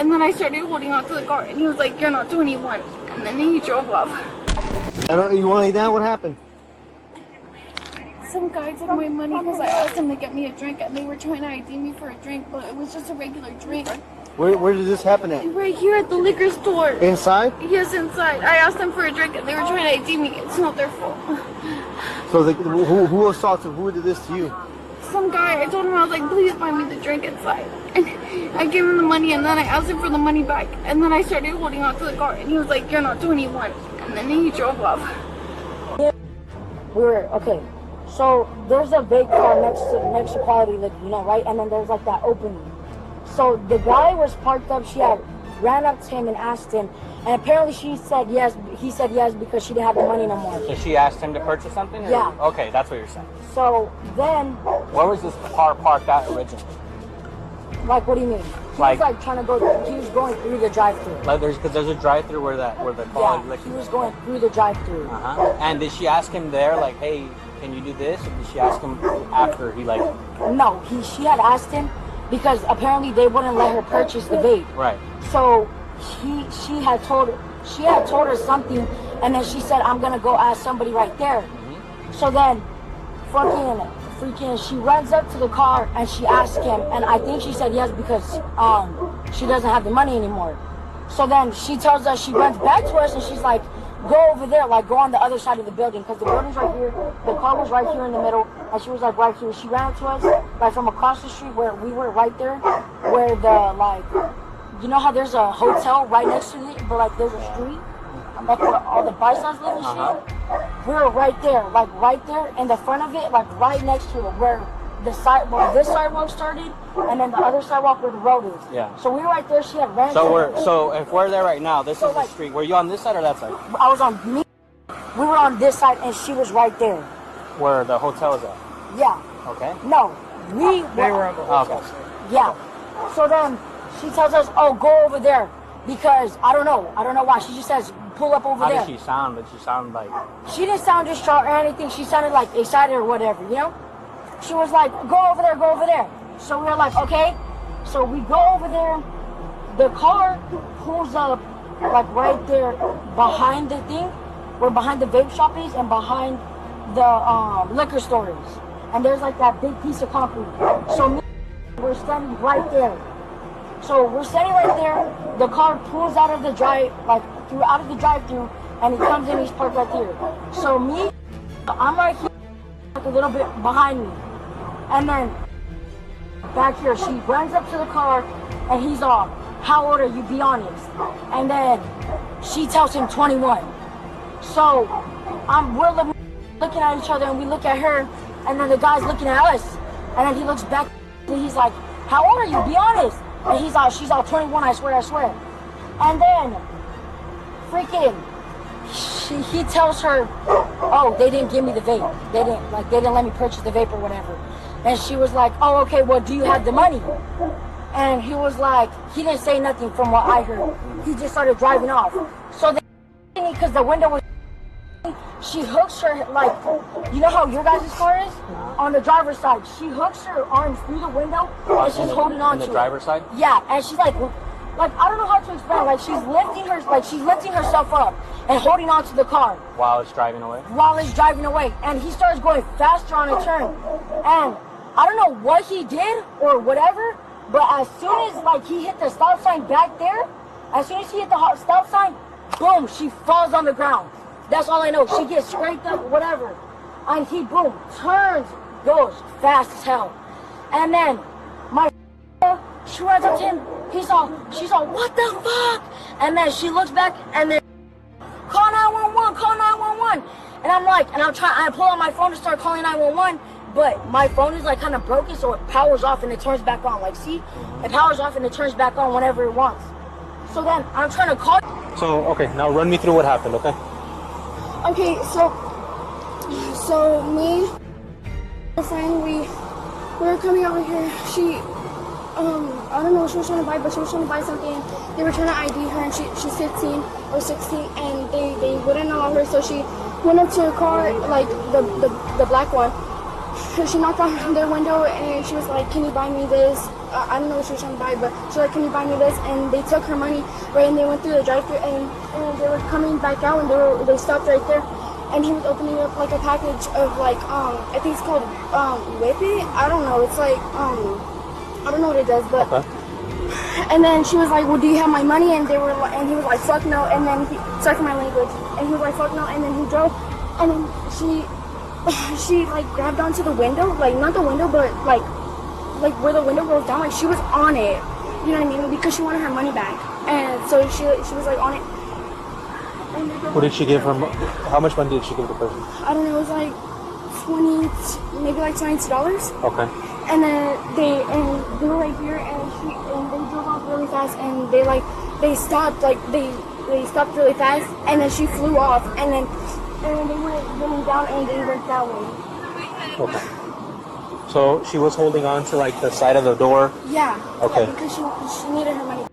and then I started holding on to the car, and he was like, "You're not 21," and then he drove off. You want to lay down? What happened? Some guy took my money because I asked him to get me a drink, and they were trying to ID me for a drink, but it was just a regular drink. Where did this happen at? Right here at the liquor store. Inside? Yes, inside. I asked them for a drink, and they were trying to ID me. It's not their fault. So who assaulted? Who did this to you? Some guy. I told him, I was like, "Please buy me the drink inside." And I gave him the money, and then I asked him for the money back, and then I started holding on to the car, and he was like, "You're not 21," and then he drove off. Okay. So there's a vape car next to Quality Liquor, you know, right? And then there's like that opening. So the guy was parked up. She had ran up to him and asked him, and apparently she said yes. He said yes because she didn't have the money no more. So she asked him to purchase something? Or? Yeah. Okay, that's what you're saying. So then, where was this car parked at originally? Like, what do you mean? He was like trying to go. He was going through the drive-through. Like because there's a drive-through where the Quality Liquor. He was going through the drive-through. And did she ask him there, like, "Hey, can you do this?" Or did she ask him after he like? No, she had asked him because apparently they wouldn't let her purchase the vape. Right. So she had told her something, and then she said, "I'm gonna go ask somebody right there." So then, freaking, she runs up to the car and she asked him, and I think she said yes because she doesn't have the money anymore. So then she tells us, she runs back to us and she's like, "Go over there, like go on the other side of the building," because the building's right here, the car was right here in the middle, and she was like right here. She ran to us like from across the street where we were right there, where the like, you know how there's a hotel right next to it, but like there's a street, like where all the bisons live and shit. We were right there in the front of it, like right next to it, where this sidewalk started, and then the other sidewalk where the road is. Yeah. So we were right there. She had ran. So if we're there right now, this is the street. Were you on this side or that side? We were on this side, and she was right there. Where the hotel is at? Yeah. Okay. No, they were on the hotel side. Yeah. So then she tells us, "Oh, go over there," because I don't know why. She just says, "Pull up over there." How did she sound? Did she sound like? She didn't sound distraught or anything. She sounded like excited or whatever, you know? She was like, "Go over there, go over there." So we were like, okay. So we go over there. The car pulls up like right there behind the thing, where behind the vape shop is and behind the liquor store is. And there's like that big piece of concrete. So we're standing right there. So we're standing right there. The car pulls out of the drive-through, and he comes in. He's parked right there. So I'm right here, like a little bit behind me, and then back here, she runs up to the car, and he's all, "How old are you? Be honest." And then she tells him 21. So we're looking at each other, and we look at her, and then the guy's looking at us, and then he looks back, and he's like, "How old are you? Be honest." And she's all 21, I swear. And then, freaking, he tells her, "Oh, they didn't give me the vape. They didn't let me purchase the vape or whatever." And she was like, "Oh, okay, well, do you have the money?" And he was like, he didn't say nothing from what I heard. He just started driving off. So because the window was, she hooks her, like, you know how your guys' car is? On the driver's side. She hooks her arms through the window, and she's holding on to it. On the driver's side? Yeah, and she's like I don't know how to explain. Like she's lifting herself up and holding on to the car while it's driving away. And he starts going faster on a turn, and I don't know what he did or whatever, but as soon as he hit the stop sign back there, as soon as he hit the stop sign, boom, she falls on the ground. That's all I know. She gets scraped up, whatever, and he boom turns, goes fast as hell, and then she runs up to him. She's all, "What the fuck?" And then she looks back and then, "Call 911. And I'm like, I pull out my phone to start calling 911, but my phone is like kind of broken, so it powers off and it turns back on. Like, see, it powers off and it turns back on whenever it wants. So then I'm trying to call. So, okay, now run me through what happened, okay? Okay, so me, my friend, we were coming over here. She, I don't know what she was trying to buy, but she was trying to buy something. They were trying to ID her, and she's 15 or 16, and they wouldn't allow her, so she went up to her car, like the black one. she knocked on their window and she was like, "Can you buy me this?" I don't know what she was trying to buy, but she was like, "Can you buy me this?" And they took her money, right? And they went through the drive-thru, and they were coming back out, and they stopped right there, and he was opening up like a package of like I think it's called whip it. I don't know. It's like I don't know what it does, but. Okay. And then she was like, "Well, do you have my money?" And he was like, "Fuck no." And then sorry for my language. And he was like, "Fuck no." And then he drove, and then she like grabbed onto the window, like not the window, but like where the window goes down. Like she was on it, you know what I mean? Because she wanted her money back, and so she was like on it. What did she give her? How much money did she give the person? I don't know. It was like maybe like $22. Okay. And then they were right here, and they drove off really fast, and they stopped stopped really fast, and then she flew off, and then they went running down, and they went that way. Okay. So she was holding on to like the side of the door. Yeah. Okay. Yeah, because she needed her money.